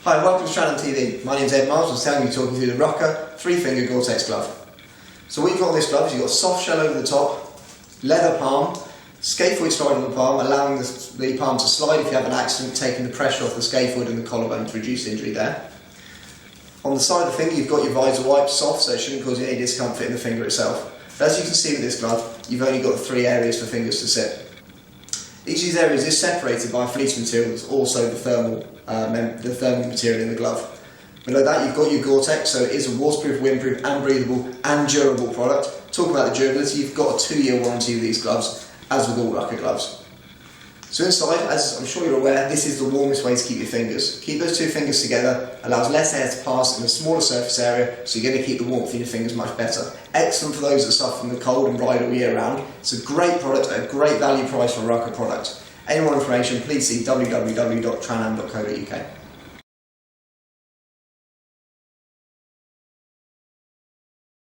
Hi and welcome to Tran TV. My name is Ed Miles. I'm going to be talking through the RUKKA 3-finger Gore-Tex glove. So what you've got on this glove is you've got a soft shell over the top, leather palm, scaphoid slide on the palm, allowing the palm to slide if you have an accident, taking the pressure off the scaphoid and the collarbone to reduce injury there. On the side of the finger you've got your visor wipe, soft, so it shouldn't cause you any discomfort in the finger itself. But as you can see with this glove, you've only got 3 areas for fingers to sit. Each of these areas is separated by a fleece material that's also the thermal material in the glove. Below that you've got your Gore-Tex, so it is a waterproof, windproof and breathable and durable product. Talking about the durability, you've got a 2-year warranty with these gloves, as with all RUKKA gloves. So inside, as I'm sure you're aware, this is the warmest way to keep your fingers. Keep those 2 fingers together, allows less air to pass in a smaller surface area, so you're going to keep the warmth in your fingers much better. Excellent for those that suffer from the cold and ride all year round. It's a great product at a great value price for a RUKKA product. Any more information, please see www.tranam.co.uk.